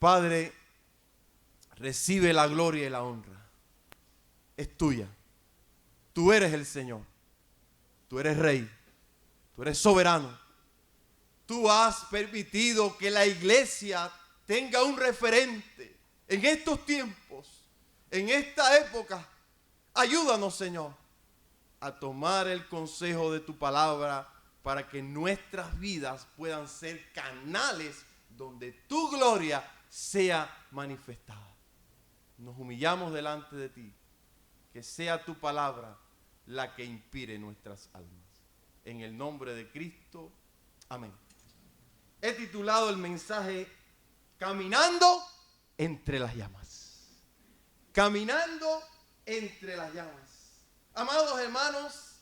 Padre, recibe la gloria y la honra. Es tuya. Tú eres el Señor. Tú eres Rey. Tú eres soberano. Tú has permitido que la iglesia tenga un referente en estos tiempos, en esta época. Ayúdanos, Señor, a tomar el consejo de tu palabra para que nuestras vidas puedan ser canales donde tu gloria sea manifestada. Nos humillamos delante de ti. Que sea tu palabra la que inspire nuestras almas. En el nombre de Cristo. Amén. He titulado el mensaje Caminando entre las llamas. Caminando entre las llamas. Amados hermanos,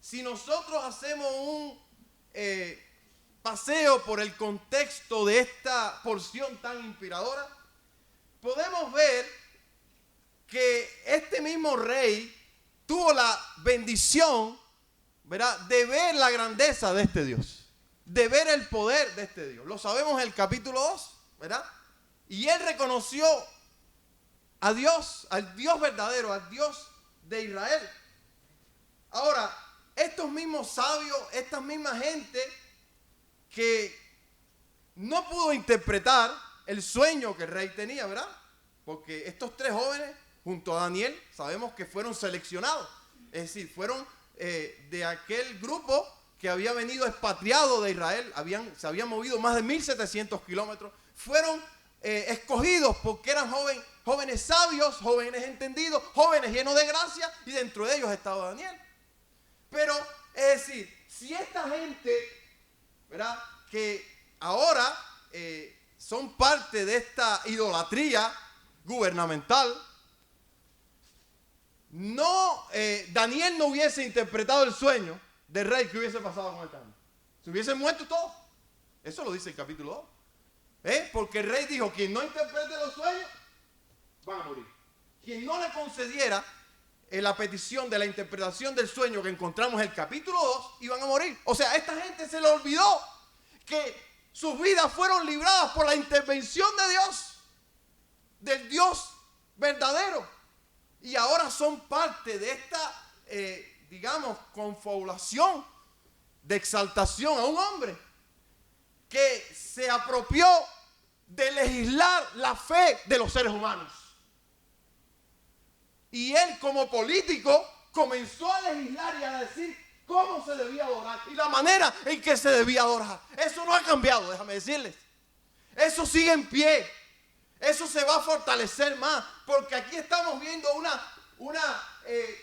si nosotros hacemos un paseo por el contexto de esta porción tan inspiradora, podemos ver que este mismo rey tuvo la bendición, ¿verdad?, de ver la grandeza de este Dios, de ver el poder de este Dios. Lo sabemos en el capítulo 2, ¿verdad? Y él reconoció a Dios, al Dios verdadero, al Dios de Israel. Ahora, estos mismos sabios, esta misma gente que no pudo interpretar el sueño que el rey tenía, ¿verdad? Porque estos tres jóvenes, junto a Daniel, sabemos que fueron seleccionados. Es decir, fueron de aquel grupo que había venido expatriado de Israel, se habían movido más de 1700 kilómetros, fueron escogidos porque eran jóvenes sabios, jóvenes entendidos, jóvenes llenos de gracia, y dentro de ellos estaba Daniel. Pero, es decir, si esta gente, ¿verdad?, que ahora son parte de esta idolatría gubernamental, Daniel no hubiese interpretado el sueño del rey, ¿qué hubiese pasado con esta gente? Se hubiesen muerto todos. Eso lo dice el capítulo 2. Porque el rey dijo, quien no interprete los sueños, van a morir. Quien no le concediera la petición de la interpretación del sueño que encontramos en el capítulo 2, iban a morir. O sea, a esta gente se le olvidó que sus vidas fueron libradas por la intervención de Dios, del Dios verdadero. Y ahora son parte de esta, confabulación de exaltación a un hombre que se apropió de legislar la fe de los seres humanos. Y él, como político, comenzó a legislar y a decir cómo se debía adorar y la manera en que se debía adorar. Eso no ha cambiado, déjame decirles. Eso sigue en pie. Eso se va a fortalecer más, porque aquí estamos viendo una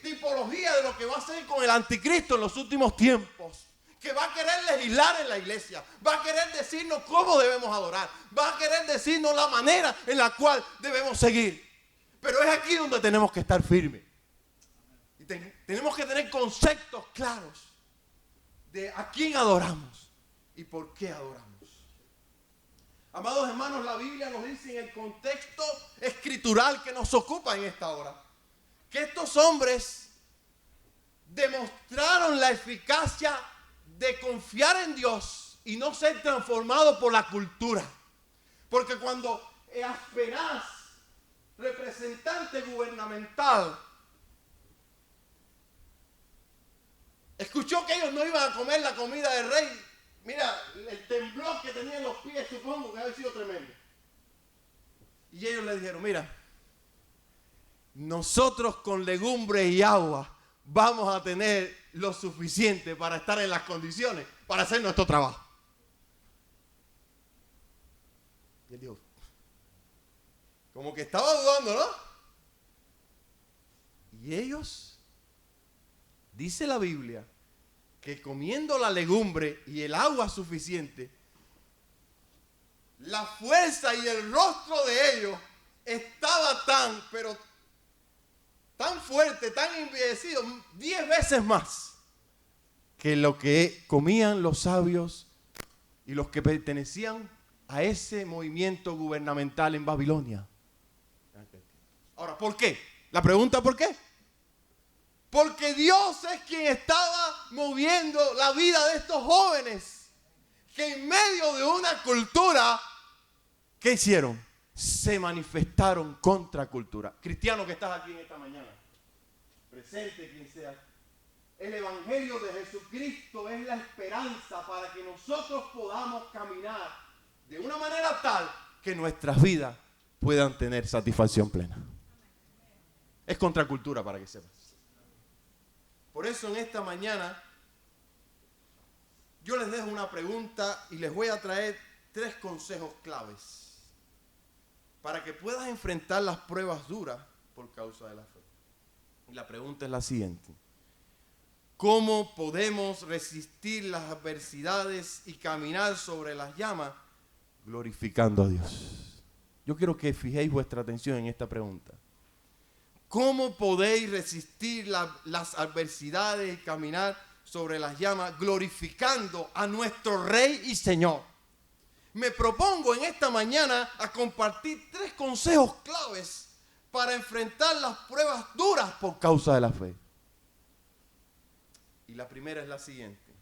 tipología de lo que va a ser con el anticristo en los últimos tiempos, que va a querer legislar en la iglesia, va a querer decirnos cómo debemos adorar, va a querer decirnos la manera en la cual debemos seguir. Pero es aquí donde tenemos que estar firmes. Y tenemos que tener conceptos claros de a quién adoramos y por qué adoramos. Amados hermanos, la Biblia nos dice en el contexto escritural que nos ocupa en esta hora, que estos hombres demostraron la eficacia de confiar en Dios y no ser transformados por la cultura. Porque cuando Aspenaz, representante gubernamental, escuchó que ellos no iban a comer la comida del rey, mira, el temblor que tenía en los pies, supongo que había sido tremendo. Y ellos le dijeron, mira, nosotros con legumbres y agua vamos a tener lo suficiente para estar en las condiciones para hacer nuestro trabajo. Y él dijo, como que estaba dudando, ¿no? Y ellos, dice la Biblia, que comiendo la legumbre y el agua suficiente, la fuerza y el rostro de ellos estaba tan fuerte, tan envejecido, 10 veces más que lo que comían los sabios y los que pertenecían a ese movimiento gubernamental en Babilonia. Ahora, ¿por qué? La pregunta, ¿por qué? Porque Dios es quien estaba moviendo la vida de estos jóvenes que en medio de una cultura, ¿qué hicieron? se manifestaron contra cultura. Cristiano que estás aquí en esta mañana, presente quien sea, el Evangelio de Jesucristo es la esperanza para que nosotros podamos caminar de una manera tal que nuestras vidas puedan tener satisfacción plena. Es contracultura, para que sepas. Por eso en esta mañana yo les dejo una pregunta y les voy a traer 3 consejos claves para que puedas enfrentar las pruebas duras por causa de la fe. Y la pregunta es la siguiente: ¿cómo podemos resistir las adversidades y caminar sobre las llamas glorificando a Dios? Yo quiero que fijéis vuestra atención en esta pregunta. ¿Cómo podéis resistir las adversidades y caminar sobre las llamas glorificando a nuestro Rey y Señor? Me propongo en esta mañana a compartir 3 consejos claves para enfrentar las pruebas duras por causa de la fe. Y la primera es la siguiente: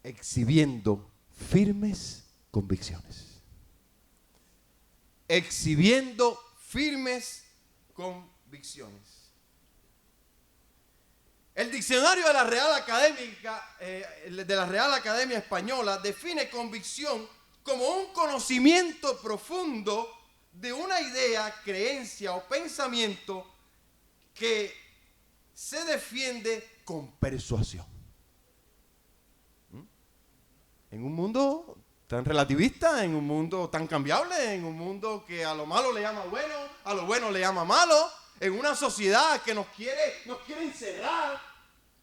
exhibiendo firmes convicciones. Exhibiendo firmes convicciones. El diccionario de la Real Academia Española define convicción como un conocimiento profundo de una idea, creencia o pensamiento que se defiende con persuasión. En un mundo tan relativista, en un mundo tan cambiable, en un mundo que a lo malo le llama bueno, a lo bueno le llama malo, en una sociedad que nos quiere encerrar,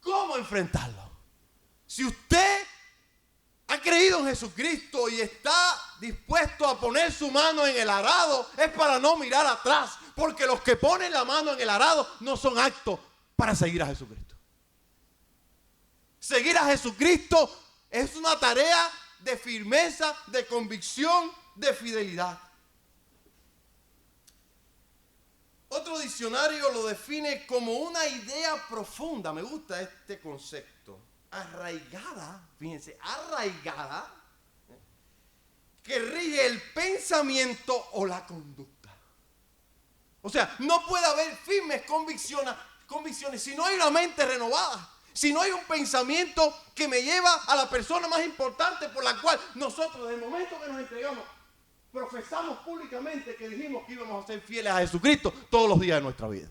¿cómo enfrentarlo? Si usted ha creído en Jesucristo y está dispuesto a poner su mano en el arado, es para no mirar atrás, porque los que ponen la mano en el arado no son aptos para seguir a Jesucristo. Seguir a Jesucristo es una tarea de firmeza, de convicción, de fidelidad. Otro diccionario lo define como una idea profunda. Me gusta este concepto. Arraigada, fíjense, arraigada, que rige el pensamiento o la conducta. O sea, no puede haber firmes convicciones si no hay una mente renovada, si no hay un pensamiento que me lleva a la persona más importante por la cual nosotros, desde el momento que nos entregamos, profesamos públicamente que dijimos que íbamos a ser fieles a Jesucristo todos los días de nuestra vida.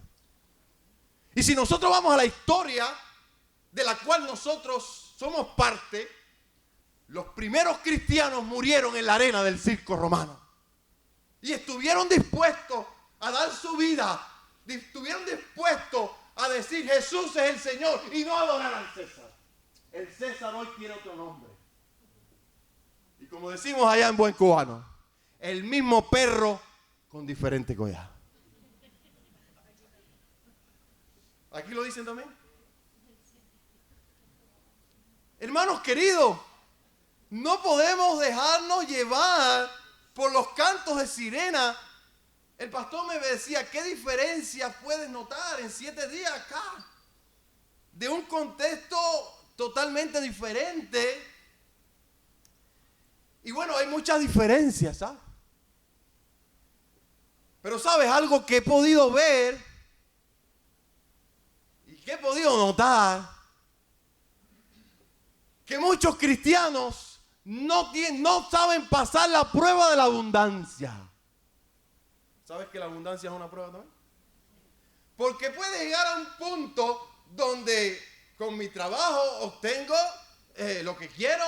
Y si nosotros vamos a la historia de la cual nosotros somos parte, los primeros cristianos murieron en la arena del circo romano. Y estuvieron dispuestos a dar su vida, estuvieron dispuestos a decir Jesús es el Señor y no adorar al César. El César hoy tiene otro nombre. Y como decimos allá en buen cubano, el mismo perro con diferente collar. ¿Aquí lo dicen también? Hermanos queridos, no podemos dejarnos llevar por los cantos de sirena. El pastor me decía, ¿qué diferencia puedes notar en 7 días acá? De un contexto totalmente diferente. Y bueno, hay muchas diferencias, ¿sabes? Pero ¿sabes algo que he podido ver y que he podido notar? Que muchos cristianos no saben pasar la prueba de la abundancia. ¿Sabes que la abundancia es una prueba también? Porque puede llegar a un punto donde con mi trabajo obtengo lo que quiero,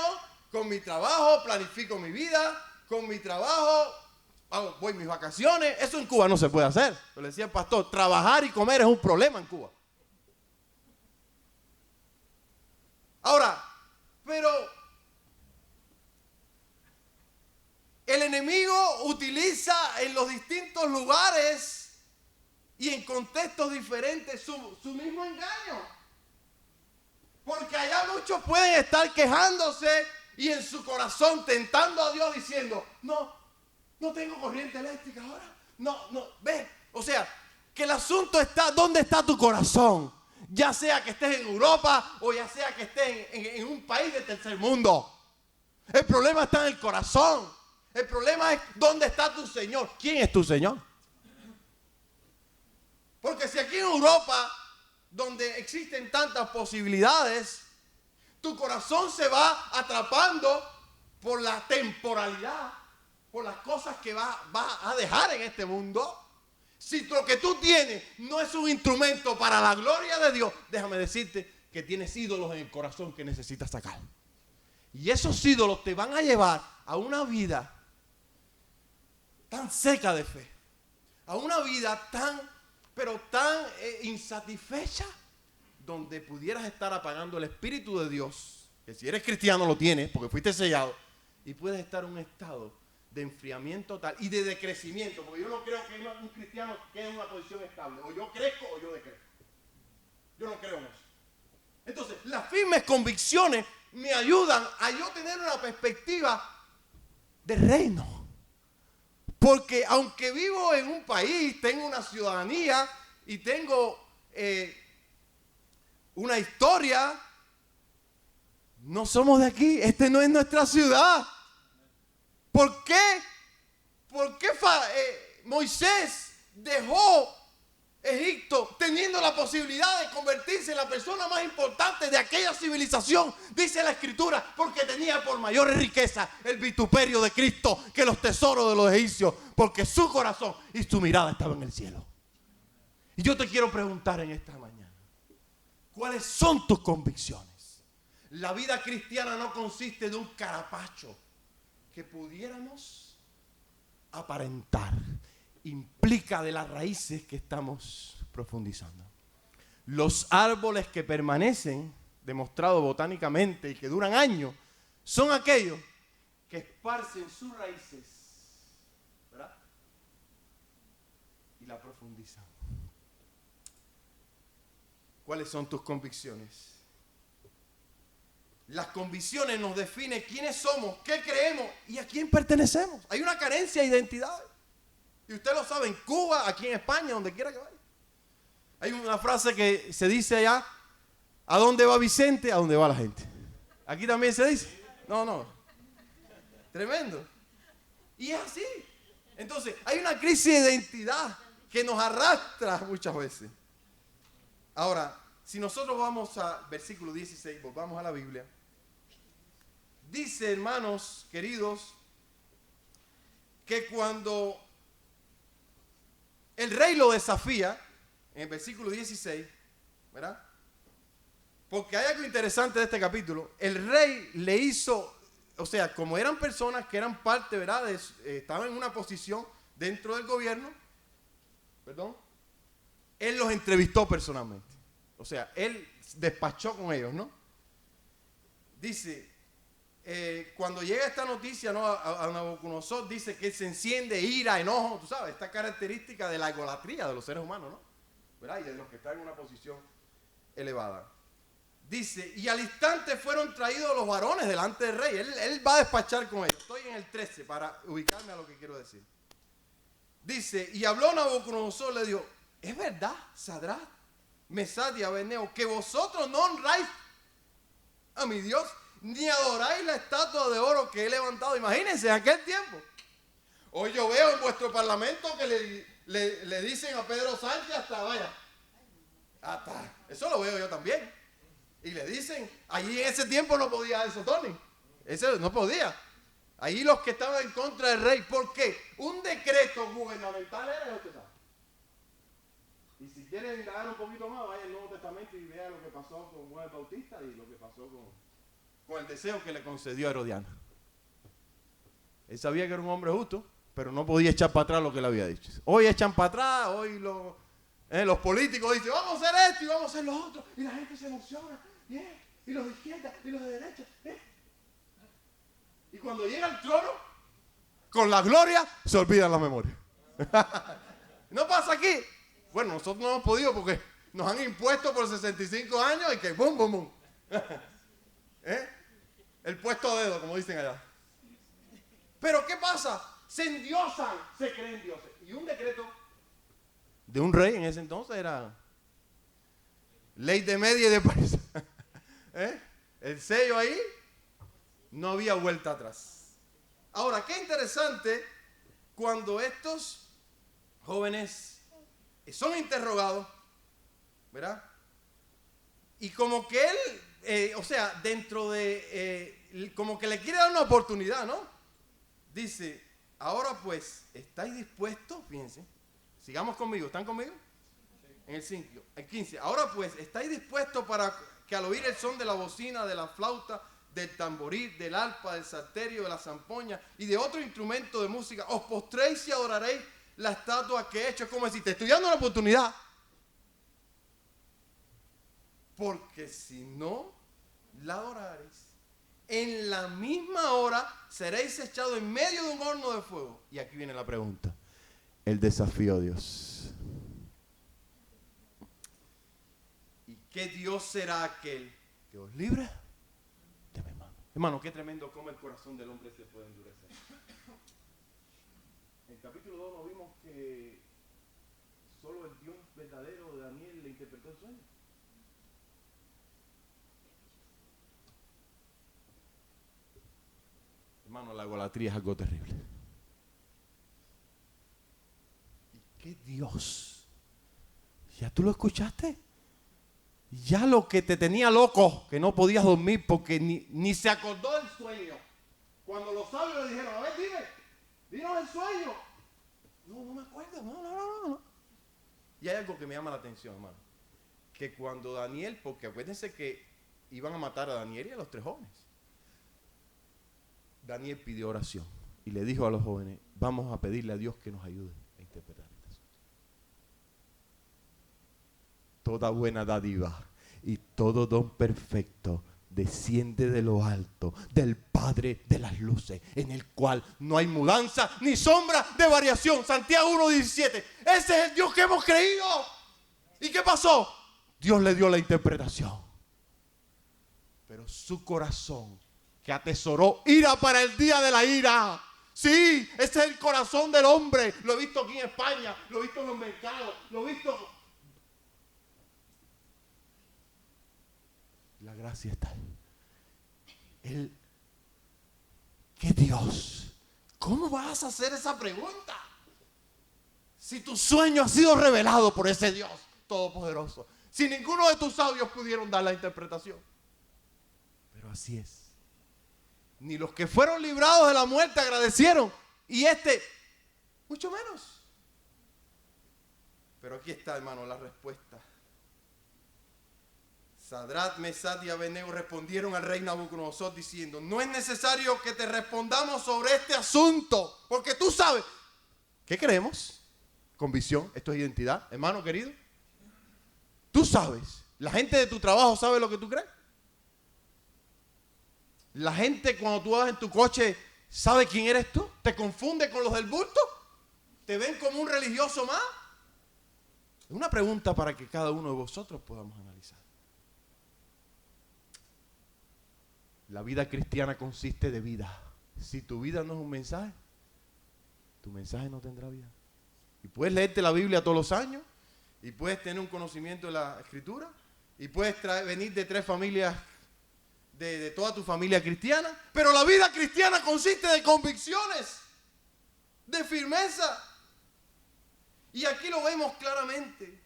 con mi trabajo planifico mi vida, con mi trabajo voy mis vacaciones. Eso en Cuba no se puede hacer. Lo decía el pastor, trabajar y comer es un problema en Cuba. Ahora, pero el enemigo utiliza en los distintos lugares y en contextos diferentes su mismo engaño. Porque allá muchos pueden estar quejándose y en su corazón tentando a Dios diciendo, no tengo corriente eléctrica ahora. Ve. O sea, que el asunto está, ¿dónde está tu corazón? Ya sea que estés en Europa o ya sea que estés en un país de tercer mundo. El problema está en el corazón. El problema es ¿dónde está tu Señor? ¿Quién es tu Señor? Porque si aquí en Europa, donde existen tantas posibilidades, tu corazón se va atrapando por la temporalidad, por las cosas que vas a dejar en este mundo. Si lo que tú tienes no es un instrumento para la gloria de Dios, déjame decirte que tienes ídolos en el corazón que necesitas sacar. Y esos ídolos te van a llevar a una vida tan seca de fe, a una vida tan insatisfecha, donde pudieras estar apagando el Espíritu de Dios, que si eres cristiano lo tienes, porque fuiste sellado, y puedes estar en un estado de enfriamiento total y de decrecimiento, porque yo no creo que un cristiano quede en una posición estable, o yo crezco o yo decrezco. Yo no creo en eso. Entonces, las firmes convicciones me ayudan a yo tener una perspectiva de reino. Porque aunque vivo en un país, tengo una ciudadanía y tengo una historia, no somos de aquí. Este no es nuestra ciudad. ¿Por qué? ¿Por qué Moisés dejó Egipto teniendo la posibilidad de convertirse en la persona más importante de aquella civilización? Dice la Escritura, porque tenía por mayor riqueza el vituperio de Cristo que los tesoros de los egipcios, porque su corazón y su mirada estaban en el cielo. Y yo te quiero preguntar en esta mañana, ¿cuáles son tus convicciones? La vida cristiana no consiste de un carapacho que pudiéramos aparentar. Implica de las raíces que estamos profundizando. Los árboles que permanecen, demostrado botánicamente y que duran años, son aquellos que esparcen sus raíces, ¿verdad? Y la profundizan. ¿Cuáles son tus convicciones? Las convicciones nos definen quiénes somos, qué creemos y a quién pertenecemos. Hay una carencia de identidad. Y usted lo sabe en Cuba, aquí en España, donde quiera que vaya. Hay una frase que se dice allá: ¿a dónde va Vicente? A dónde va la gente. Aquí también se dice. No. Tremendo. Y es así. Entonces, hay una crisis de identidad que nos arrastra muchas veces. Ahora, si nosotros vamos al versículo 16, volvamos a la Biblia. Dice, hermanos queridos, que cuando el rey lo desafía, en el versículo 16, ¿verdad? Porque hay algo interesante de este capítulo. El rey le hizo, o sea, como eran personas que eran parte, ¿verdad? Estaban en una posición dentro del gobierno, él los entrevistó personalmente. O sea, él despachó con ellos, ¿no? Dice, cuando llega esta noticia, ¿no? a Nabucodonosor, dice que él se enciende, ira, enojo, tú sabes, esta característica de la egolatría de los seres humanos, ¿no? ¿Verdad? Y de los que están en una posición elevada. Dice, y al instante fueron traídos los varones delante del rey. Él va a despachar con ellos. Estoy en el 13 para ubicarme a lo que quiero decir. Dice, y habló Nabucodonosor, le dijo, ¿es verdad, Sadrach, Mesach y Abednego, que vosotros no honráis a mi Dios, ni adoráis la estatua de oro que he levantado? Imagínense, en aquel tiempo. Hoy yo veo en vuestro parlamento que le dicen a Pedro Sánchez hasta, eso lo veo yo también. Y le dicen, allí en ese tiempo no podía eso, Tony. Ese no podía. Ahí los que estaban en contra del rey, ¿por qué? Un decreto gubernamental era, usted sabe. Y si quieren indagar un poquito más, vaya al Nuevo Testamento y vea lo que pasó con Juan el Bautista y lo que pasó con el deseo que le concedió a Herodiana. Él sabía que era un hombre justo, pero no podía echar para atrás lo que le había dicho. Hoy echan para atrás, hoy los políticos dicen, vamos a hacer esto y vamos a hacer lo otro, y la gente se emociona, y los de izquierda y los de derecha. Y cuando llega al trono, con la gloria, se olvidan la memoria. ¿No pasa aquí? Bueno, nosotros no hemos podido porque nos han impuesto por 65 años y que bum, bum, bum. El puesto a dedo, como dicen allá. Pero ¿qué pasa? Se endiosan, se creen dioses. Y un decreto de un rey en ese entonces era ley de media y de prisa. El sello ahí, no había vuelta atrás. Ahora, qué interesante cuando estos jóvenes son interrogados, ¿verdad? Y como que él, dentro de, como que le quiere dar una oportunidad, ¿no? Dice, ahora pues, ¿estáis dispuestos? Fíjense, sigamos conmigo, ¿están conmigo? En el 15, ahora pues, ¿estáis dispuestos para que al oír el son de la bocina, de la flauta, del tamboril, del arpa, del salterio, de la zampoña y de otro instrumento de música, os postréis y adoraréis la estatua que he hecho? Es como decir, te estoy dando una oportunidad. Porque si no la adoraréis, en la misma hora seréis echados en medio de un horno de fuego. Y aquí viene la pregunta, el desafío a Dios. ¿Y qué Dios será aquel que os libre de mi mano? Hermano, qué tremendo cómo el corazón del hombre se puede endurecer. En el capítulo 2 nos vimos que solo el Dios verdadero de Daniel le interpretó el sueño. Hermano, la idolatría es algo terrible. ¿Y qué Dios? ¿Ya tú lo escuchaste? Ya lo que te tenía loco, que no podías dormir porque ni se acordó del sueño. Cuando los sabios le dijeron, a ver, dinos el sueño. No me acuerdo, no. Y hay algo que me llama la atención, hermano. Que cuando Daniel, porque acuérdense que iban a matar a Daniel y a los 3 jóvenes. Daniel pidió oración y le dijo a los jóvenes, vamos a pedirle a Dios que nos ayude a interpretar este asunto. Toda buena dádiva y todo don perfecto desciende de lo alto, del Padre de las luces, en el cual no hay mudanza ni sombra de variación. Santiago 1:17. Ese es el Dios que hemos creído. ¿Y qué pasó? Dios le dio la interpretación. Pero su corazón, que atesoró ira para el día de la ira. Sí, ese es el corazón del hombre. Lo he visto aquí en España, lo he visto en los mercados, lo he visto. La gracia está ahí. ¿Qué Dios? ¿Cómo vas a hacer esa pregunta? Si tu sueño ha sido revelado por ese Dios todopoderoso. Si ninguno de tus sabios pudieron dar la interpretación. Pero así es. Ni los que fueron librados de la muerte agradecieron. Y mucho menos. Pero aquí está, hermano, la respuesta. Sadrach, Mesach y Abednego respondieron al rey Nabucodonosor diciendo, no es necesario que te respondamos sobre este asunto, porque tú sabes. ¿Qué creemos? Convicción, esto es identidad, hermano querido. Tú sabes, la gente de tu trabajo sabe lo que tú crees. La gente cuando tú vas en tu coche sabe quién eres tú. Te confunde con los del bulto. Te ven como un religioso más. Es una pregunta para que cada uno de vosotros podamos analizar. La vida cristiana consiste de vida. Si tu vida no es un mensaje, tu mensaje no tendrá vida. Y puedes leerte la Biblia todos los años, y puedes tener un conocimiento de la Escritura, y puedes venir de 3 familias, de toda tu familia cristiana, pero la vida cristiana consiste de convicciones, de firmeza. Y aquí lo vemos claramente.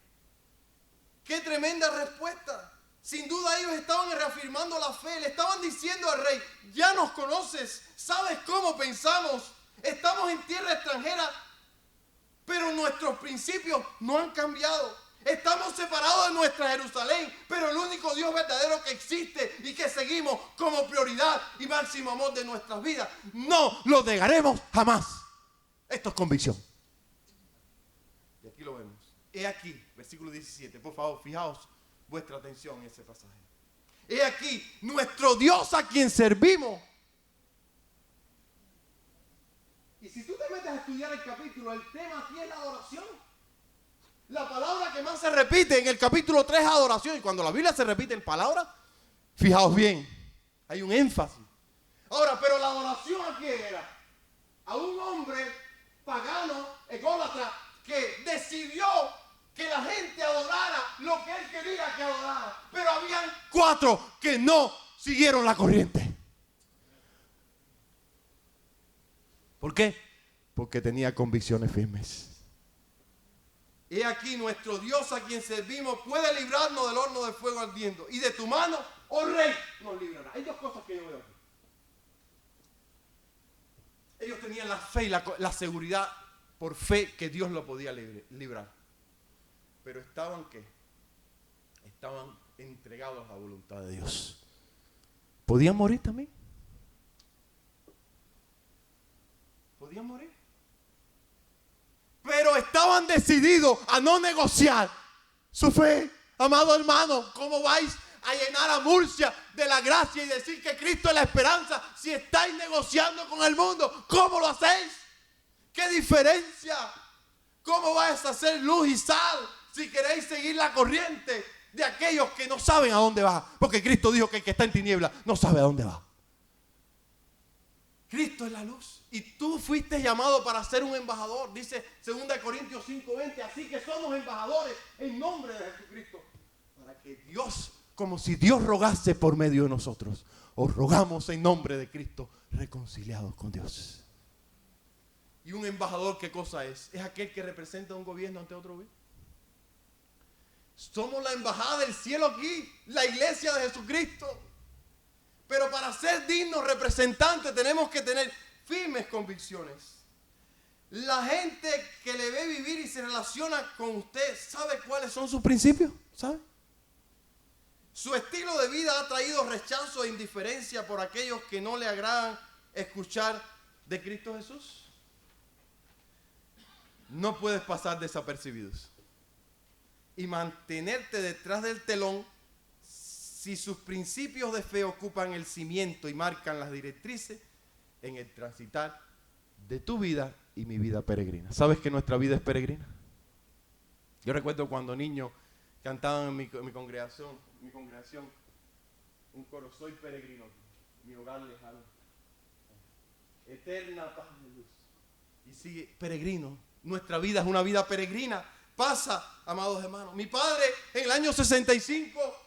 ¡Qué tremenda respuesta! Sin duda ellos estaban reafirmando la fe, le estaban diciendo al rey, ya nos conoces, sabes cómo pensamos, estamos en tierra extranjera, pero nuestros principios no han cambiado. Estamos separados de nuestra Jerusalén, pero el único Dios verdadero que existe y que seguimos como prioridad y máximo amor de nuestras vidas, no lo negaremos jamás. Esto es convicción. Y aquí lo vemos. He aquí, versículo 17, por favor, fijaos vuestra atención en ese pasaje. He aquí, nuestro Dios a quien servimos. Y si tú te metes a estudiar el capítulo, el tema aquí es la adoración. La palabra que más se repite en el capítulo 3 es adoración. Y cuando la Biblia se repite en palabras, fijaos bien, hay un énfasis. Ahora, pero la adoración ¿a quién era? A un hombre pagano, ególatra, que decidió que la gente adorara lo que él quería que adorara. Pero habían 4 que no siguieron la corriente. ¿Por qué? Porque tenía convicciones firmes. He aquí nuestro Dios a quien servimos puede librarnos del horno de fuego ardiendo. Y de tu mano, oh rey, nos librará. Hay dos cosas que yo veo aquí. Ellos tenían la fe y la seguridad por fe que Dios lo podía librar. Pero estaban ¿qué? Estaban entregados a la voluntad de Dios. ¿Podían morir también? ¿Podían morir? Pero estaban decididos a no negociar su fe. Amado hermano, ¿cómo vais a llenar a Murcia de la gracia y decir que Cristo es la esperanza si estáis negociando con el mundo? ¿Cómo lo hacéis? ¿Qué diferencia? ¿Cómo vais a hacer luz y sal si queréis seguir la corriente de aquellos que no saben a dónde va? Porque Cristo dijo que el que está en tinieblas no sabe a dónde va. Cristo es la luz. Y tú fuiste llamado para ser un embajador. Dice 2 Corintios 5:20. Así que somos embajadores en nombre de Jesucristo. Para que Dios, como si Dios rogase por medio de nosotros, os rogamos en nombre de Cristo, reconciliados con Dios. ¿Y un embajador qué cosa es? Es aquel que representa un gobierno ante otro gobierno. Somos la embajada del cielo aquí, la iglesia de Jesucristo. Pero para ser dignos representantes tenemos que tener firmes convicciones. La gente que le ve vivir y se relaciona con usted, ¿sabe cuáles son sus principios? ¿Sabe? Su estilo de vida ha traído rechazo e indiferencia por aquellos que no le agradan escuchar de Cristo Jesús. No puedes pasar desapercibidos y mantenerte detrás del telón si sus principios de fe ocupan el cimiento y marcan las directrices en el transitar de tu vida y mi vida peregrina. ¿Sabes que nuestra vida es peregrina? Yo recuerdo cuando niños cantaban en mi congregación un coro: soy peregrino, mi hogar lejano, eterna paz de luz. Y sigue, peregrino. Nuestra vida es una vida peregrina. Pasa, amados hermanos. Mi padre en el año 65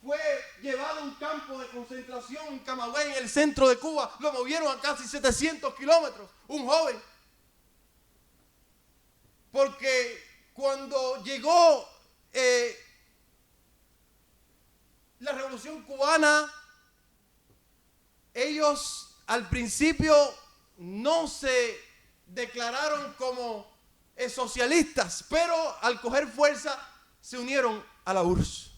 fue llevado a un campo de concentración en Camagüey, en el centro de Cuba. Lo movieron a casi 700 kilómetros. Un joven. Porque cuando llegó la Revolución Cubana, ellos al principio no se declararon como socialistas, pero al coger fuerza se unieron a la URSS.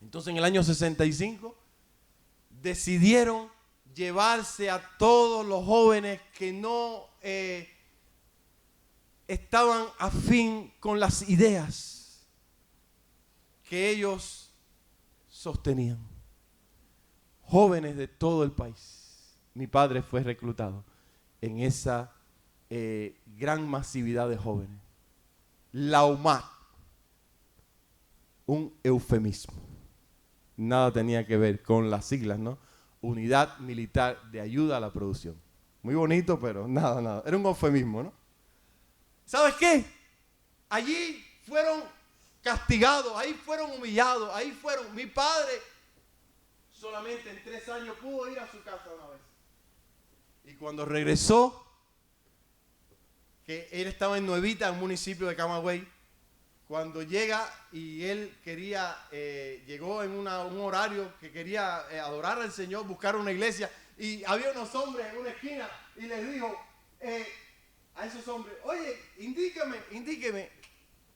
Entonces en el año 65 decidieron llevarse a todos los jóvenes que no estaban afín con las ideas que ellos sostenían. Jóvenes de todo el país. Mi padre fue reclutado en esa gran masividad de jóvenes. La UMAT, un eufemismo. Nada tenía que ver con las siglas, ¿no? Unidad Militar de Ayuda a la Producción. Muy bonito, pero nada. Era un eufemismo, ¿no? ¿Sabes qué? Allí fueron castigados, ahí fueron humillados, ahí fueron. Mi padre solamente en 3 años pudo ir a su casa una vez. Y cuando regresó, que él estaba en Nuevita, un municipio de Camagüey, cuando llega y él quería, llegó en un horario que quería adorar al Señor, buscar una iglesia, y había unos hombres en una esquina y les dijo a esos hombres: oye, indíqueme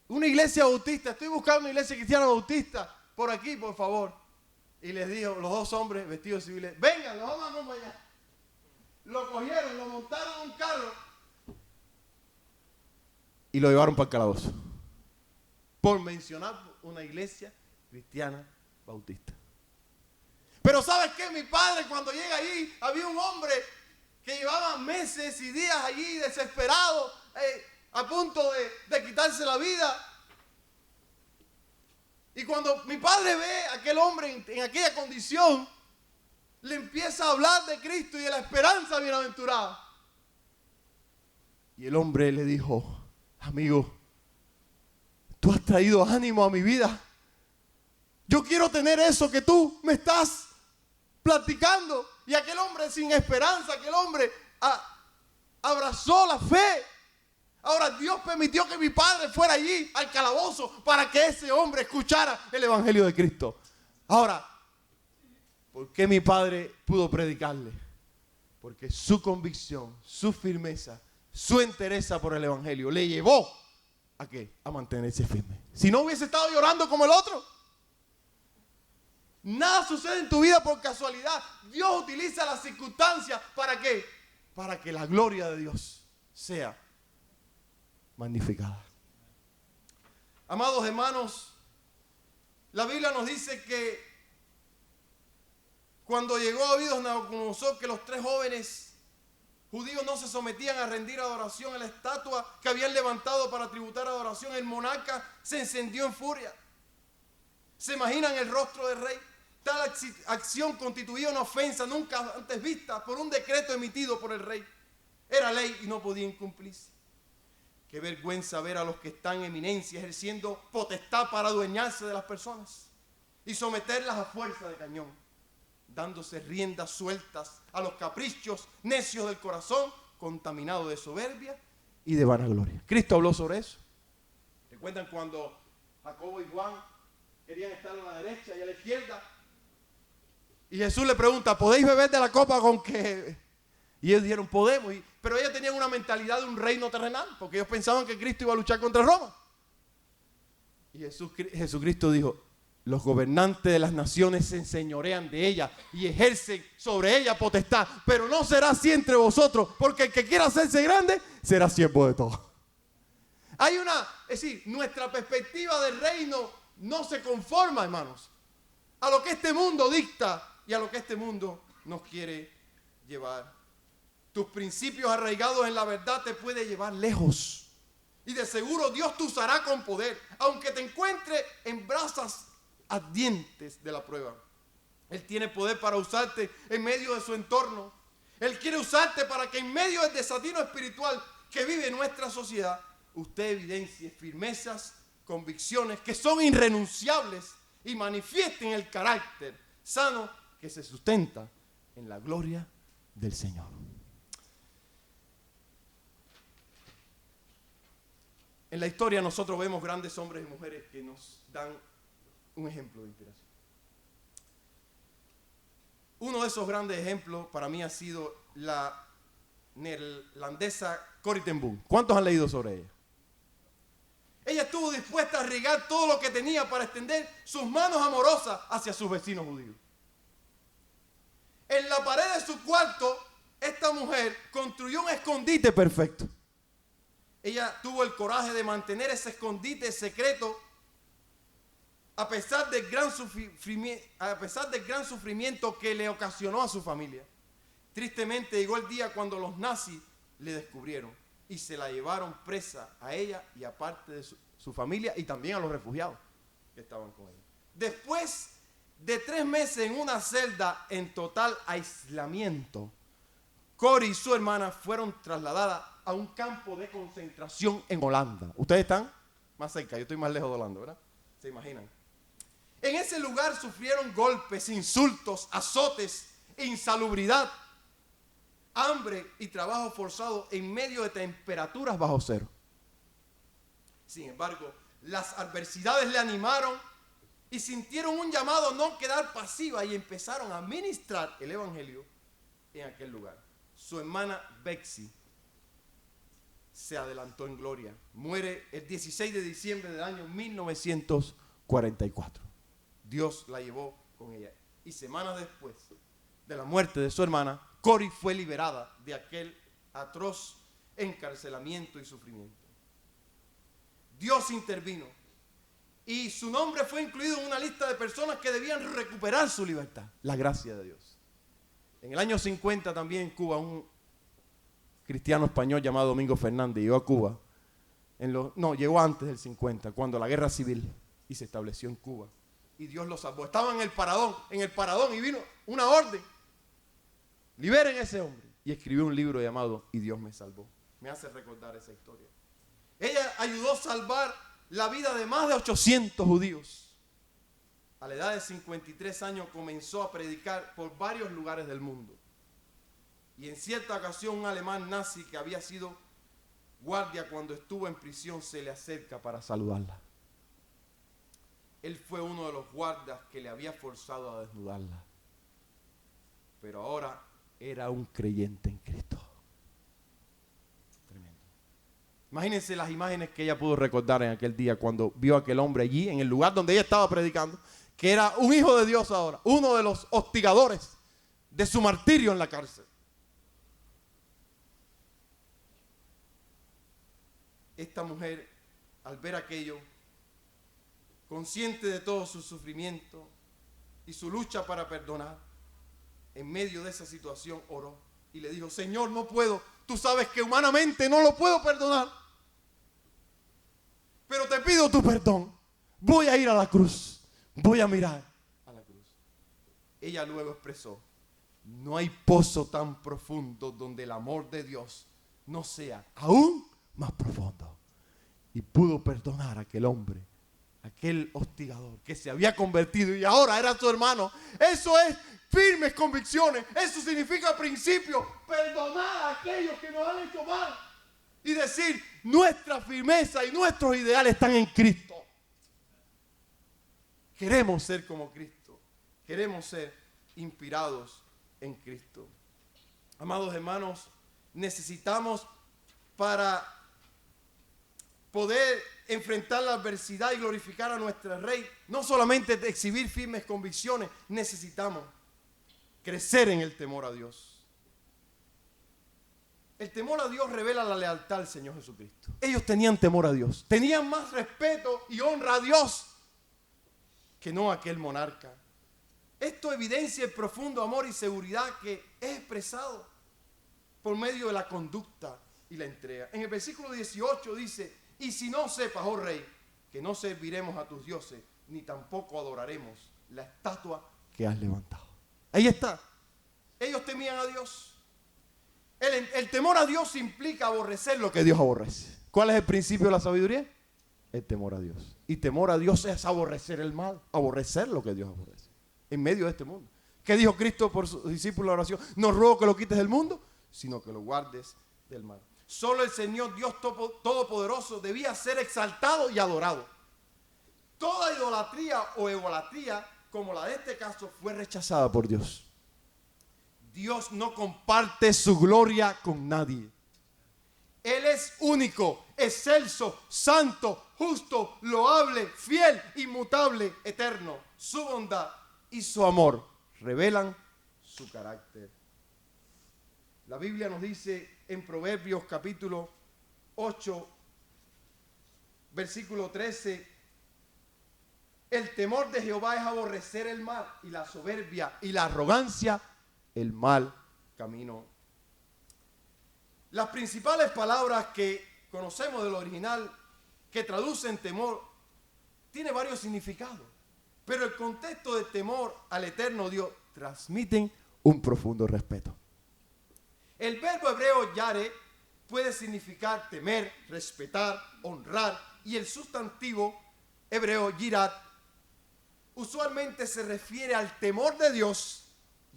una iglesia bautista, estoy buscando una iglesia cristiana bautista por aquí, por favor. Y les dijo, los 2 hombres vestidos civiles: vengan, los vamos a acompañar. Lo cogieron, lo montaron en un carro y lo llevaron para el calabozo por mencionar una iglesia cristiana bautista. Pero ¿sabes qué? Mi padre, cuando llega allí, había un hombre que llevaba meses y días allí desesperado, a punto de quitarse la vida. Y cuando mi padre ve a aquel hombre en aquella condición, le empieza a hablar de Cristo y de la esperanza bienaventurada. Y el hombre le dijo: amigo, tú has traído ánimo a mi vida. Yo quiero tener eso que tú me estás platicando. Y aquel hombre sin esperanza, aquel hombre abrazó la fe. Ahora Dios permitió que mi padre fuera allí al calabozo para que ese hombre escuchara el evangelio de Cristo. Ahora, ¿por qué mi padre pudo predicarle? Porque su convicción, su firmeza, su entereza por el evangelio le llevó ¿a qué? A mantenerse firme. Si no hubiese estado llorando como el otro. Nada sucede en tu vida por casualidad. Dios utiliza las circunstancias ¿para qué? Para que la gloria de Dios sea magnificada. Amados hermanos, la Biblia nos dice que cuando llegó a oídos Nabucodonosor que los 3 jóvenes judíos no se sometían a rendir adoración a la estatua que habían levantado para tributar adoración, el monarca se encendió en furia. ¿Se imaginan el rostro del rey? Tal acción constituía una ofensa nunca antes vista por un decreto emitido por el rey. Era ley y no podía incumplirse. Qué vergüenza ver a los que están en eminencia ejerciendo potestad para adueñarse de las personas y someterlas a fuerza de cañón, dándose riendas sueltas a los caprichos necios del corazón, contaminado de soberbia y de vanagloria. Cristo habló sobre eso. ¿Recuerdan cuando Jacobo y Juan querían estar a la derecha y a la izquierda? Y Jesús le pregunta, ¿podéis beber de la copa con que...? Y ellos dijeron, podemos. Pero ellos tenían una mentalidad de un reino terrenal, porque ellos pensaban que Cristo iba a luchar contra Roma. Y Jesucristo dijo, los gobernantes de las naciones se enseñorean de ella y ejercen sobre ella potestad, pero no será así entre vosotros, porque el que quiera hacerse grande será siervo de todos. Es decir, nuestra perspectiva del reino no se conforma, hermanos, a lo que este mundo dicta y a lo que este mundo nos quiere llevar. Tus principios arraigados en la verdad te puede llevar lejos. Y de seguro Dios te usará con poder, aunque te encuentres en brasas ardientes de la prueba. Él tiene poder para usarte en medio de su entorno. Él quiere usarte para que en medio del desatino espiritual que vive nuestra sociedad, usted evidencie firmezas, convicciones que son irrenunciables y manifiesten el carácter sano que se sustenta en la gloria del Señor. En la historia nosotros vemos grandes hombres y mujeres que nos dan un ejemplo de inspiración. Uno de esos grandes ejemplos para mí ha sido la neerlandesa Corrie ten Boom. ¿Cuántos han leído sobre ella? Ella estuvo dispuesta a arriesgar todo lo que tenía para extender sus manos amorosas hacia sus vecinos judíos. En la pared de su cuarto, esta mujer construyó un escondite perfecto. Ella tuvo el coraje de mantener ese escondite secreto a pesar del gran sufrimiento que le ocasionó a su familia. Tristemente llegó el día cuando los nazis le descubrieron y se la llevaron presa a ella y a parte de su familia y también a los refugiados que estaban con ella. Después de 3 meses en una celda en total aislamiento, Corrie y su hermana fueron trasladadas a un campo de concentración en Holanda. Ustedes están más cerca, yo estoy más lejos de Holanda, ¿verdad? ¿Se imaginan? En ese lugar sufrieron golpes, insultos, azotes, insalubridad, hambre y trabajo forzado en medio de temperaturas bajo cero. Sin embargo, las adversidades le animaron y sintieron un llamado a no quedar pasiva y empezaron a ministrar el evangelio en aquel lugar. Su hermana Betsy se adelantó en gloria. Muere el 16 de diciembre del año 1944. Dios la llevó con ella. Y semanas después de la muerte de su hermana, Corrie fue liberada de aquel atroz encarcelamiento y sufrimiento. Dios intervino y su nombre fue incluido en una lista de personas que debían recuperar su libertad. La gracia de Dios. En el año 50 también en Cuba, un cristiano español llamado Domingo Fernández llegó a Cuba. Llegó antes del 50, cuando la guerra civil y se estableció en Cuba. Y Dios lo salvó. Estaba en el paradón y vino una orden. Liberen a ese hombre. Y escribió un libro llamado Y Dios me salvó. Me hace recordar esa historia. Ella ayudó a salvar la vida de más de 800 judíos. A la edad de 53 años comenzó a predicar por varios lugares del mundo. Y en cierta ocasión un alemán nazi que había sido guardia cuando estuvo en prisión se le acerca para saludarla. Él fue uno de los guardas que le había forzado a desnudarla. Pero ahora era un creyente en Cristo. Tremendo. Imagínense las imágenes que ella pudo recordar en aquel día cuando vio a aquel hombre allí, en el lugar donde ella estaba predicando, que era un hijo de Dios ahora, uno de los hostigadores de su martirio en la cárcel. Esta mujer, al ver aquello, consciente de todo su sufrimiento y su lucha para perdonar, en medio de esa situación oró y le dijo: Señor, no puedo, tú sabes que humanamente no lo puedo perdonar, pero te pido tu perdón. Voy a ir a la cruz, voy a mirar a la cruz. Ella luego expresó: no hay pozo tan profundo donde el amor de Dios no sea aún más profundo. Y pudo perdonar a aquel hombre, aquel hostigador que se había convertido y ahora era su hermano. Eso es firmes convicciones. Eso significa principio. Perdonar a aquellos que nos han hecho mal. Y decir: nuestra firmeza y nuestros ideales están en Cristo. Queremos ser como Cristo. Queremos ser inspirados en Cristo. Amados hermanos, necesitamos, para poder enfrentar la adversidad y glorificar a nuestro Rey, no solamente exhibir firmes convicciones, necesitamos crecer en el temor a Dios. El temor a Dios revela la lealtad al Señor Jesucristo. Ellos tenían temor a Dios, tenían más respeto y honra a Dios que no a aquel monarca. Esto evidencia el profundo amor y seguridad que es expresado por medio de la conducta y la entrega. En el versículo 18 dice: y si no sepas, oh rey, que no serviremos a tus dioses, ni tampoco adoraremos la estatua que has levantado. Ahí está. Ellos temían a Dios. El temor a Dios implica aborrecer lo que Dios aborrece. ¿Cuál es el principio de la sabiduría? El temor a Dios. Y temor a Dios es aborrecer el mal, aborrecer lo que Dios aborrece en medio de este mundo. ¿Qué dijo Cristo por sus discípulos en la oración? No ruego que lo quites del mundo, sino que lo guardes del mal. Solo el Señor Dios Todopoderoso debía ser exaltado y adorado. Toda idolatría o egolatría, como la de este caso, fue rechazada por Dios. Dios no comparte su gloria con nadie. Él es único, excelso, santo, justo, loable, fiel, inmutable, eterno. Su bondad y su amor revelan su carácter. La Biblia nos dice en Proverbios capítulo 8, versículo 13: el temor de Jehová es aborrecer el mal, y la soberbia y la arrogancia el mal camino. Las principales palabras que conocemos del original que traducen temor tiene varios significados, pero el contexto de temor al eterno Dios transmiten un profundo respeto. El verbo hebreo yare puede significar temer, respetar, honrar, y el sustantivo hebreo yirat usualmente se refiere al temor de Dios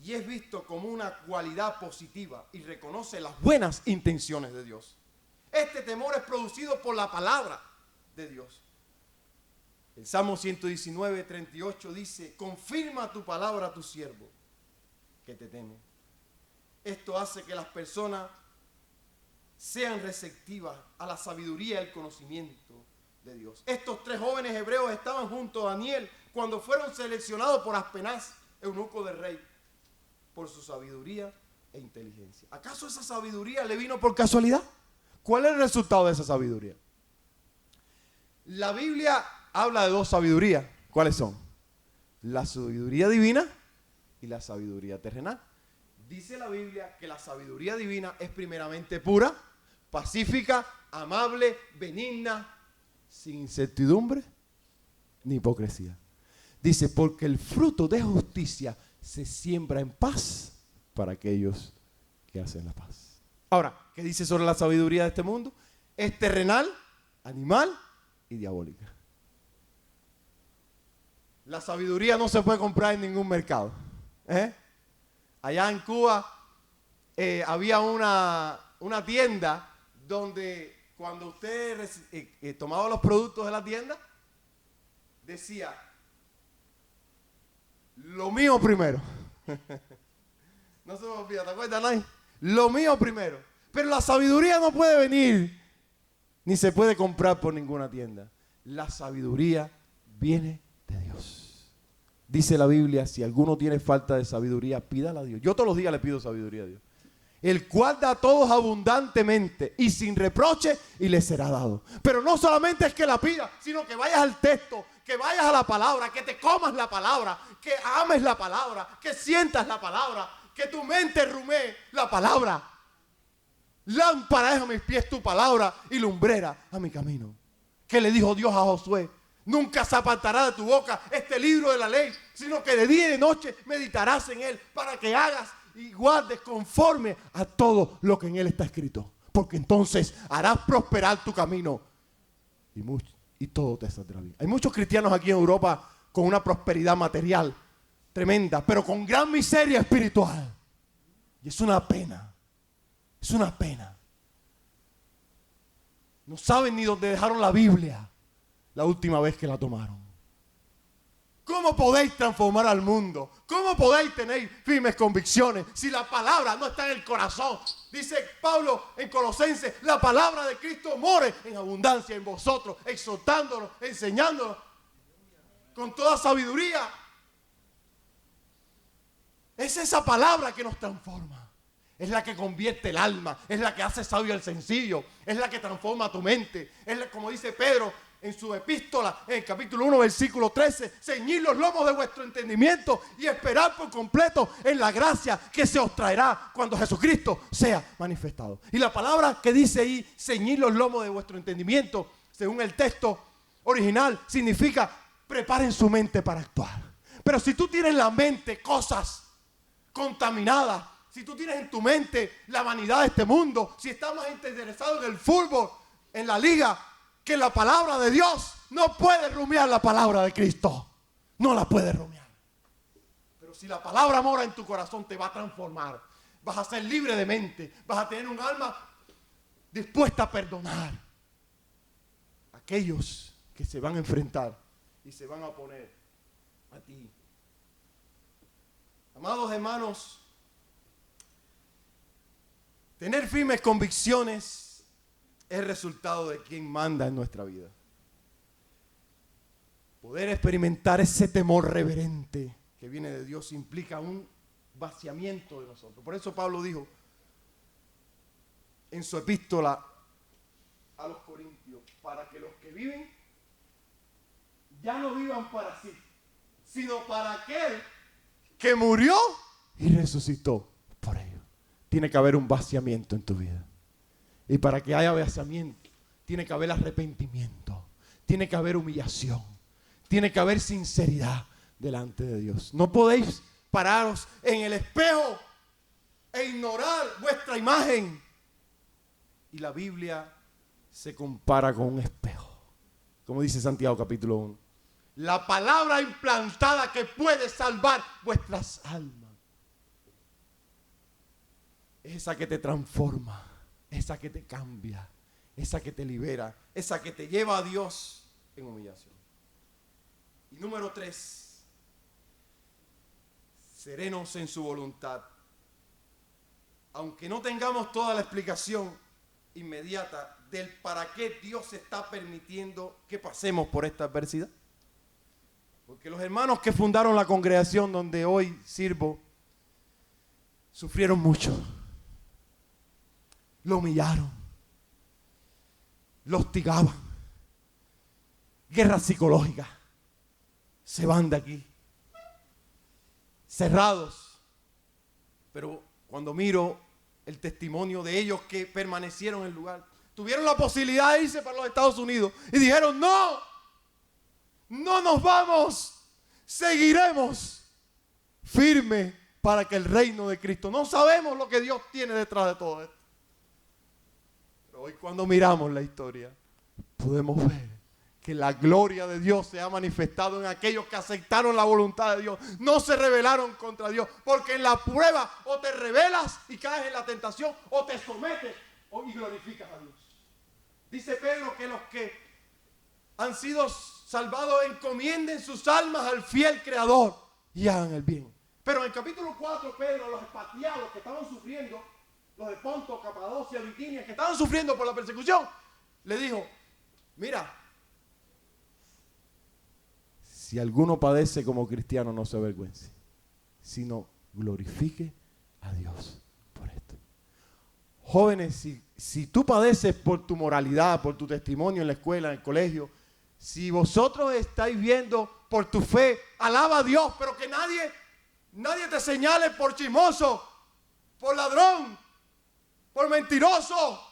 y es visto como una cualidad positiva y reconoce las buenas intenciones de Dios. Este temor es producido por la palabra de Dios. El Salmo 119, 38 dice: confirma tu palabra a tu siervo que te teme. Esto hace que las personas sean receptivas a la sabiduría y el conocimiento de Dios. Estos tres jóvenes hebreos estaban junto a Daniel cuando fueron seleccionados por Aspenaz, eunuco del rey, por su sabiduría e inteligencia. ¿Acaso esa sabiduría le vino por casualidad? ¿Cuál es el resultado de esa sabiduría? La Biblia habla de dos sabidurías. ¿Cuáles son? La sabiduría divina y la sabiduría terrenal. Dice la Biblia que la sabiduría divina es primeramente pura, pacífica, amable, benigna, sin incertidumbre ni hipocresía. Dice: porque el fruto de justicia se siembra en paz para aquellos que hacen la paz. Ahora, ¿qué dice sobre la sabiduría de este mundo? Es terrenal, animal y diabólica. La sabiduría no se puede comprar en ningún mercado. Allá en Cuba había una tienda donde cuando usted tomaba los productos de la tienda, decía, lo mío primero. No se me olvida, ¿te acuerdas, Nay? Lo mío primero. Pero la sabiduría no puede venir, ni se puede comprar por ninguna tienda. La sabiduría viene de Dios. Dice la Biblia, si alguno tiene falta de sabiduría, pídala a Dios. Yo todos los días le pido sabiduría a Dios. El cual da a todos abundantemente y sin reproche, y le será dado. Pero no solamente es que la pidas, sino que vayas al texto, que vayas a la palabra, que te comas la palabra, que ames la palabra, que sientas la palabra, que tu mente rumee la palabra. Lámpara es a mis pies tu palabra y lumbrera a mi camino. ¿Qué le dijo Dios a Josué? Nunca se apartará de tu boca este libro de la ley, sino que de día y de noche meditarás en él para que hagas y guardes conforme a todo lo que en él está escrito. Porque entonces harás prosperar tu camino y todo te saldrá bien. Hay muchos cristianos aquí en Europa con una prosperidad material tremenda, pero con gran miseria espiritual. Y es una pena. Es una pena. No saben ni dónde dejaron la Biblia la última vez que la tomaron. ¿Cómo podéis transformar al mundo? ¿Cómo podéis tener firmes convicciones si la palabra no está en el corazón? Dice Pablo en Colosenses, la palabra de Cristo more en abundancia en vosotros, exhortándonos, enseñándonos con toda sabiduría. Es esa palabra que nos transforma. Es la que convierte el alma, es la que hace sabio al sencillo, es la que transforma tu mente. Como dice Pedro en su epístola, en el capítulo 1, versículo 13, ceñid los lomos de vuestro entendimiento y esperad por completo en la gracia que se os traerá cuando Jesucristo sea manifestado. Y la palabra que dice ahí, ceñid los lomos de vuestro entendimiento, según el texto original, significa preparen su mente para actuar. Pero si tú tienes en la mente cosas contaminadas, si tú tienes en tu mente la vanidad de este mundo, si estás más interesado en el fútbol, en la liga, que en la palabra de Dios, no puedes rumiar la palabra de Cristo. No la puedes rumiar. Pero si la palabra mora en tu corazón, te va a transformar. Vas a ser libre de mente. Vas a tener un alma dispuesta a perdonar a aquellos que se van a enfrentar y se van a oponer a ti. Amados hermanos, tener firmes convicciones es el resultado de quien manda en nuestra vida. Poder experimentar ese temor reverente que viene de Dios implica un vaciamiento de nosotros. Por eso Pablo dijo en su epístola a los Corintios, para que los que viven ya no vivan para sí, sino para aquel que murió y resucitó por ellos. Tiene que haber un vaciamiento en tu vida. Y para que haya vaciamiento, tiene que haber arrepentimiento, tiene que haber humillación, tiene que haber sinceridad delante de Dios. No podéis pararos en el espejo e ignorar vuestra imagen. Y la Biblia se compara con un espejo, como dice Santiago capítulo 1. La palabra implantada que puede salvar vuestras almas. Es esa que te transforma. Esa que te cambia, esa que te libera, esa que te lleva a Dios en humillación. Y número 3, serenos en su voluntad. Aunque no tengamos toda la explicación inmediata del para qué Dios está permitiendo que pasemos por esta adversidad. Porque los hermanos que fundaron la congregación donde hoy sirvo, sufrieron mucho. Lo humillaron, lo hostigaban, guerra psicológica, se van de aquí, cerrados. Pero cuando miro el testimonio de ellos que permanecieron en el lugar, tuvieron la posibilidad de irse para los Estados Unidos y dijeron, no nos vamos, seguiremos firmes para que el reino de Cristo. No sabemos lo que Dios tiene detrás de todo esto. Hoy cuando miramos la historia, podemos ver que la gloria de Dios se ha manifestado en aquellos que aceptaron la voluntad de Dios. No se rebelaron contra Dios, porque en la prueba o te rebelas y caes en la tentación, o te sometes y glorificas a Dios. Dice Pedro que los que han sido salvados encomienden sus almas al fiel Creador y hagan el bien. Pero en el capítulo 4, Pedro, los expatriados que estaban sufriendo, los de Ponto, Capadocia, Bitinia, que estaban sufriendo por la persecución, le dijo: mira, si alguno padece como cristiano, no se avergüence, sino glorifique a Dios por esto. Jóvenes, si tú padeces por tu moralidad, por tu testimonio en la escuela, en el colegio, si vosotros estáis viendo por tu fe, alaba a Dios, pero que nadie te señale por chismoso, por ladrón, por mentiroso,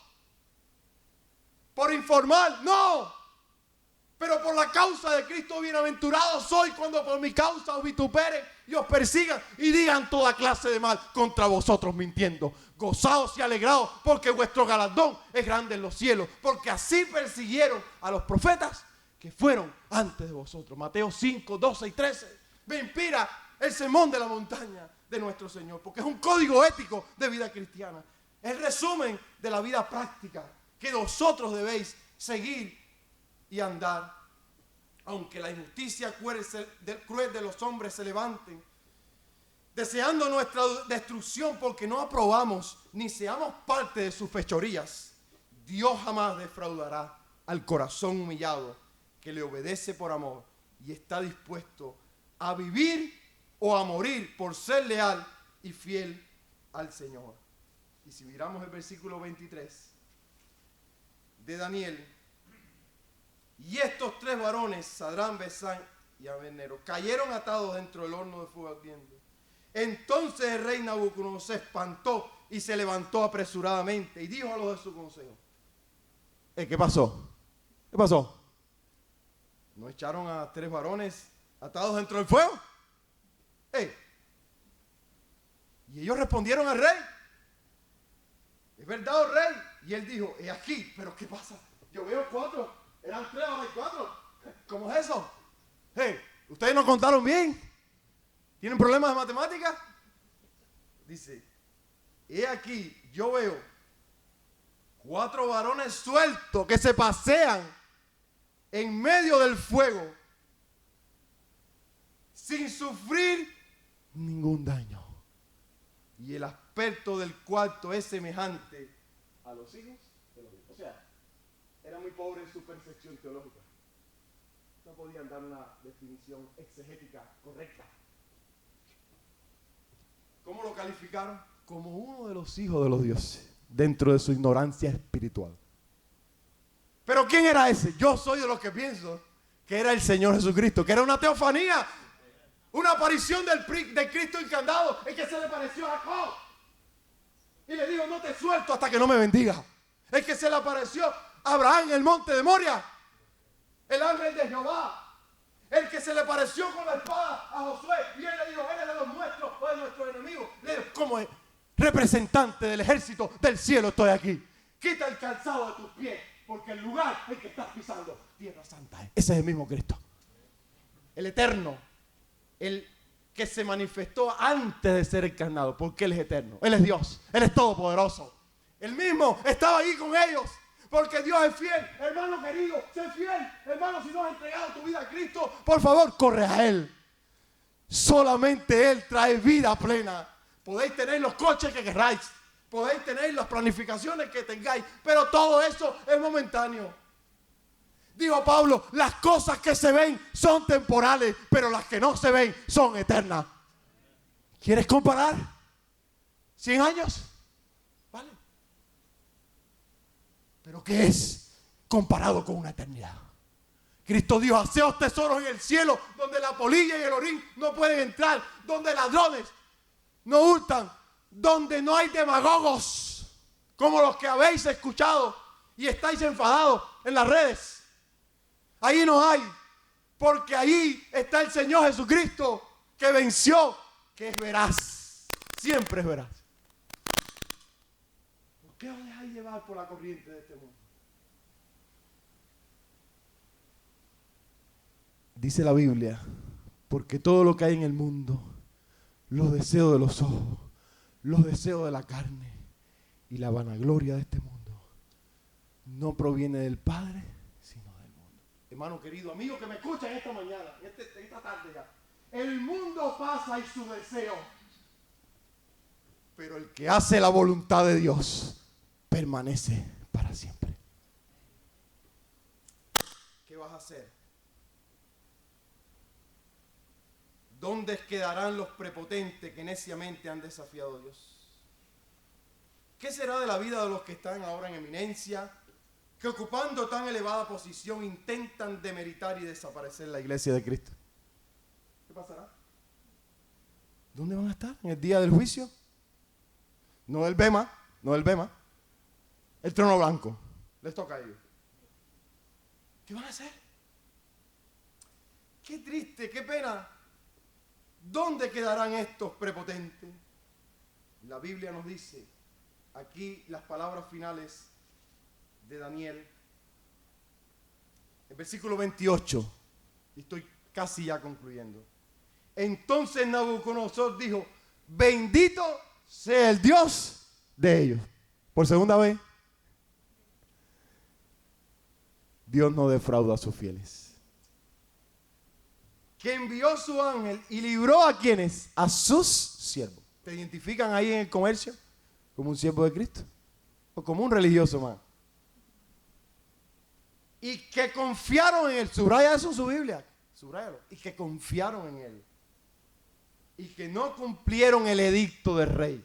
por informal. No, pero por la causa de Cristo, bienaventurado soy cuando por mi causa os vituperen y os persigan y digan toda clase de mal contra vosotros mintiendo. Gozaos y alegraos, porque vuestro galardón es grande en los cielos, porque así persiguieron a los profetas que fueron antes de vosotros. Mateo 5, 12 y 13. Me inspira el sermón de la montaña de nuestro Señor, porque es un código ético de vida cristiana. Es el resumen de la vida práctica que vosotros debéis seguir y andar. Aunque la injusticia cruel de los hombres se levanten, deseando nuestra destrucción, porque no aprobamos ni seamos parte de sus fechorías, Dios jamás defraudará al corazón humillado que le obedece por amor y está dispuesto a vivir o a morir por ser leal y fiel al Señor. Y si miramos el versículo 23 de Daniel: y estos tres varones, Sadrán, Mesán y Abednego, cayeron atados dentro del horno de fuego ardiendo. Entonces el rey Nabucodonosor se espantó y se levantó apresuradamente y dijo a los de su consejo: ¿qué pasó? ¿Qué pasó? ¿No echaron a tres varones atados dentro del fuego? Y ellos respondieron al rey: ¿es verdad, oh rey? Y él dijo: he aquí. ¿Pero qué pasa? Yo veo cuatro. Eran tres, ahora hay cuatro. ¿Cómo es eso? ¿Ustedes no contaron bien? ¿Tienen problemas de matemáticas? Dice: he aquí, yo veo cuatro varones sueltos que se pasean en medio del fuego sin sufrir ningún daño. Y el aspecto del cuarto es semejante a los hijos de los hijos. O sea, era muy pobre en su percepción teológica. No podían dar una definición exegética correcta. ¿Cómo lo calificaron? Como uno de los hijos de los dioses, dentro de su ignorancia espiritual. ¿Pero quién era ese? Yo soy de los que pienso que era el Señor Jesucristo, que era una teofanía, una aparición del Cristo encarnado, el que se le pareció a Jacob. Y le dijo: no te suelto hasta que no me bendiga. El que se le apareció a Abraham en el monte de Moria, el ángel de Jehová. El que se le pareció con la espada a Josué y él le dijo: eres de los nuestros o de nuestros enemigos. Le dijo: como representante del ejército del cielo estoy aquí. Quita el calzado de tus pies, porque el lugar en que estás pisando, tierra santa es. Ese es el mismo Cristo, el eterno, el que se manifestó antes de ser encarnado, porque Él es eterno, Él es Dios, Él es todopoderoso. Él mismo estaba ahí con ellos, porque Dios es fiel. Hermano querido, sé fiel. Hermano, si no has entregado tu vida a Cristo, por favor, corre a Él. Solamente Él trae vida plena. Podéis tener los coches que queráis, podéis tener las planificaciones que tengáis, pero todo eso es momentáneo. Dijo Pablo: las cosas que se ven son temporales, pero las que no se ven son eternas. ¿Quieres comparar? ¿100 años? ¿Vale? ¿Pero qué es comparado con una eternidad? Cristo dijo: haceos tesoros en el cielo, donde la polilla y el orín no pueden entrar, donde ladrones no hurtan, donde no hay demagogos como los que habéis escuchado y estáis enfadados en las redes. Ahí no hay, porque ahí está el Señor Jesucristo, que venció, que es veraz, siempre es veraz. ¿Por qué os dejáis llevar por la corriente de este mundo? Dice la Biblia, porque todo lo que hay en el mundo, los deseos de los ojos, los deseos de la carne y la vanagloria de este mundo, no proviene del Padre, sino del mundo. Hermano querido, amigo que me escuchan esta mañana, esta tarde ya. El mundo pasa y su deseo, pero el que hace la voluntad de Dios permanece para siempre. ¿Qué vas a hacer? ¿Dónde quedarán los prepotentes que neciamente han desafiado a Dios? ¿Qué será de la vida de los que están ahora en eminencia, que ocupando tan elevada posición intentan demeritar y desaparecer la iglesia de Cristo? ¿Qué pasará? ¿Dónde van a estar en el día del juicio? No del bema, no del bema. El trono blanco. Les toca a ellos. ¿Qué van a hacer? Qué triste, qué pena. ¿Dónde quedarán estos prepotentes? La Biblia nos dice, aquí las palabras finales de Daniel, el versículo 28, y estoy casi ya concluyendo. Entonces Nabucodonosor dijo, bendito sea el Dios de ellos. Por segunda vez, Dios no defrauda a sus fieles. Que envió su ángel y libró a quienes, a sus siervos. ¿Te identifican ahí en el comercio como un siervo de Cristo? O como un religioso más. Y que confiaron en él. Subraya eso en su Biblia. Subrayalo. Y que confiaron en él. Y que no cumplieron el edicto del rey.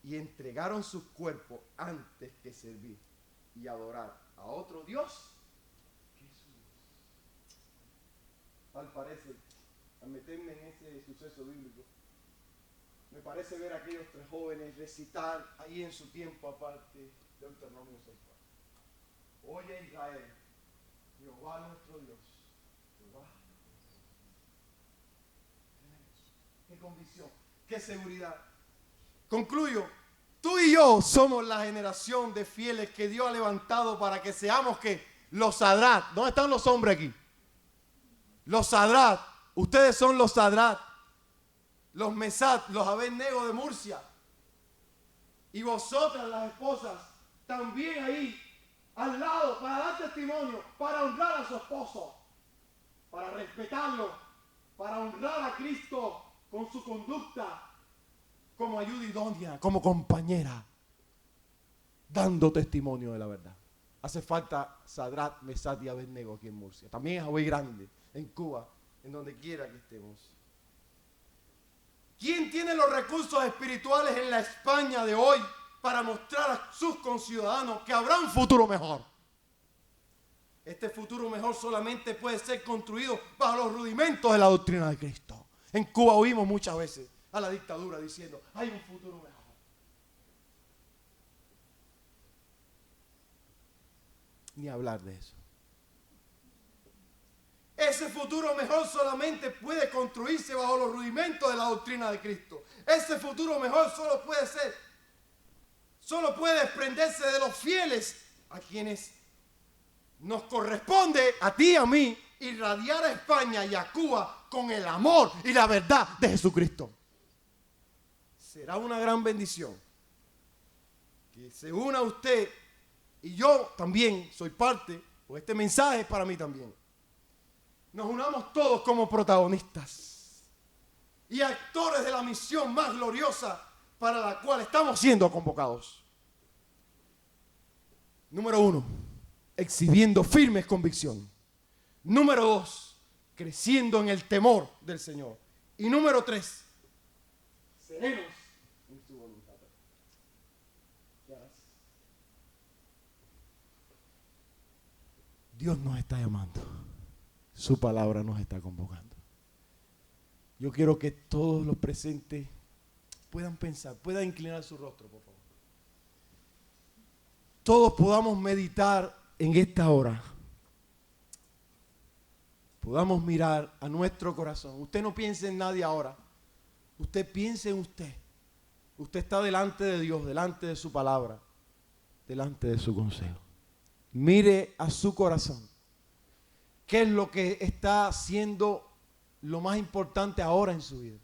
Y entregaron sus cuerpos antes que servir y adorar a otro Dios. Tal parece, al meterme en ese suceso bíblico, me parece ver a aquellos tres jóvenes recitar ahí en su tiempo aparte de Deuteronomio 6:4. Oye Israel, Jehová nuestro Dios, Jehová. Qué convicción, qué seguridad. Concluyo, tú y yo somos la generación de fieles que Dios ha levantado para que seamos que los Sadrat. ¿Dónde están los hombres aquí? Los Sadrat, ustedes son los Sadrat, los Mesat, los Abednego de Murcia. Y vosotras las esposas, también ahí, al lado, para dar testimonio, para honrar a su esposo, para respetarlo, para honrar a Cristo con su conducta, como ayuda idónea, como compañera, dando testimonio de la verdad. Hace falta Sadrat, Mesat y Abednego aquí en Murcia. También es Hawaii Grande, en Cuba, en donde quiera que estemos. ¿Quién tiene los recursos espirituales en la España de hoy para mostrar a sus conciudadanos que habrá un futuro mejor? Este futuro mejor solamente puede ser construido bajo los rudimentos de la doctrina de Cristo. En Cuba oímos muchas veces a la dictadura diciendo, hay un futuro mejor. Ni hablar de eso. Ese futuro mejor solamente puede construirse bajo los rudimentos de la doctrina de Cristo. Ese futuro mejor solo puede desprenderse de los fieles a quienes nos corresponde, a ti y a mí, irradiar a España y a Cuba con el amor y la verdad de Jesucristo. Será una gran bendición que se una usted y yo también soy parte, o este mensaje es para mí también. Nos unamos todos como protagonistas y actores de la misión más gloriosa para la cual estamos siendo convocados. Número 1, exhibiendo firmes convicciones. Número 2, creciendo en el temor del Señor. Y número 3, serenos en su voluntad. Dios nos está llamando. Su palabra nos está convocando. Yo quiero que todos los presentes puedan pensar, puedan inclinar su rostro, por favor. Todos podamos meditar en esta hora. Podamos mirar a nuestro corazón. Usted no piense en nadie ahora. Usted piense en usted. Usted está delante de Dios, delante de su palabra, delante de su consejo. Mire a su corazón. ¿Qué es lo que está haciendo lo más importante ahora en su vida?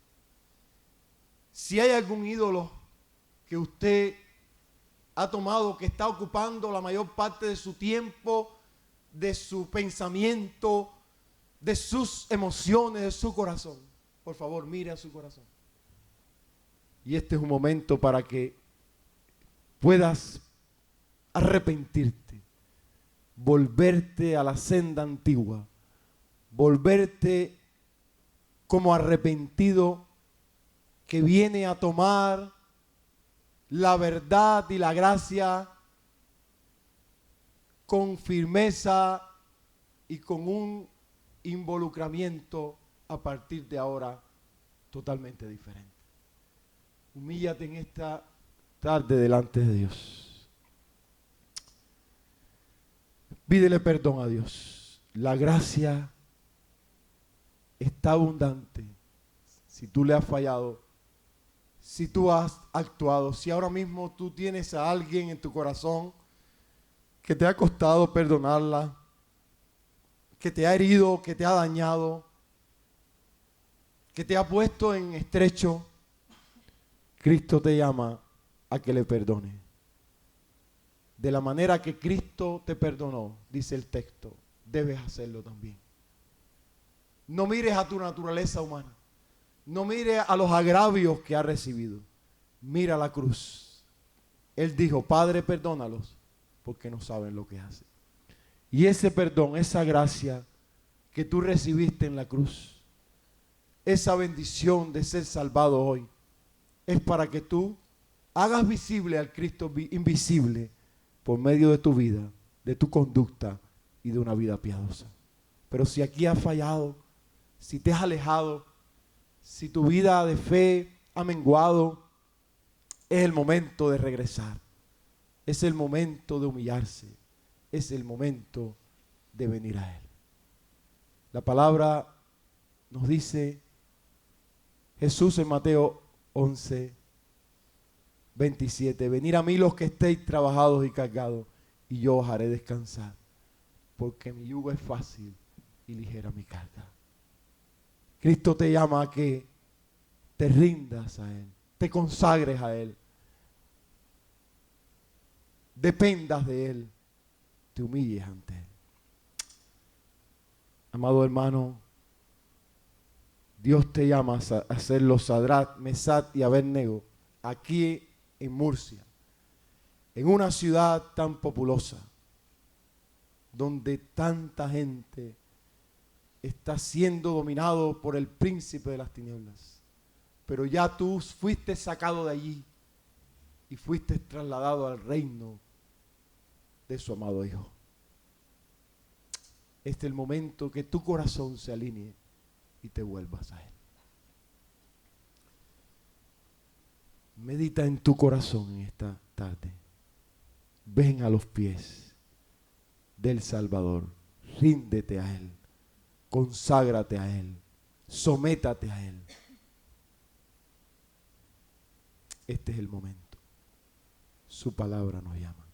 Si hay algún ídolo que usted ha tomado, que está ocupando la mayor parte de su tiempo, de su pensamiento, de sus emociones, de su corazón, por favor, mire a su corazón. Y este es un momento para que puedas arrepentirte, volverte a la senda antigua, volverte como arrepentido que viene a tomar la verdad y la gracia con firmeza y con un involucramiento a partir de ahora totalmente diferente. Humíllate en esta tarde delante de Dios. Pídele perdón a Dios. La gracia está abundante. Si tú le has fallado, si tú has actuado, si ahora mismo tú tienes a alguien en tu corazón que te ha costado perdonarla, que te ha herido, que te ha dañado, que te ha puesto en estrecho, Cristo te llama a que le perdone. De la manera que Cristo te perdonó, dice el texto, debes hacerlo también. No mires a tu naturaleza humana. No mires a los agravios que ha recibido. Mira la cruz. Él dijo, Padre, perdónalos, porque no saben lo que hacen. Y ese perdón, esa gracia que tú recibiste en la cruz, esa bendición de ser salvado hoy, es para que tú hagas visible al Cristo invisible por medio de tu vida, de tu conducta y de una vida piadosa. Pero si aquí has fallado, si te has alejado, si tu vida de fe ha menguado, es el momento de regresar. Es el momento de humillarse. Es el momento de venir a Él. La palabra nos dice Jesús en Mateo 11, 27. Venid a mí los que estéis trabajados y cargados, y yo os haré descansar. Porque mi yugo es fácil y ligera mi carga. Cristo te llama a que te rindas a Él, te consagres a Él, dependas de Él, te humilles ante Él. Amado hermano, Dios te llama a ser los Sadrach, Mesach y Abednego aquí en Murcia, en una ciudad tan populosa, donde tanta gente está siendo dominado por el príncipe de las tinieblas. Pero ya tú fuiste sacado de allí y fuiste trasladado al reino de su amado Hijo. Este es el momento que tu corazón se alinee y te vuelvas a Él. Medita en tu corazón en esta tarde. Ven a los pies del Salvador. Ríndete a Él. Conságrate a Él. Sométate a Él. Este es el momento. Su palabra nos llama.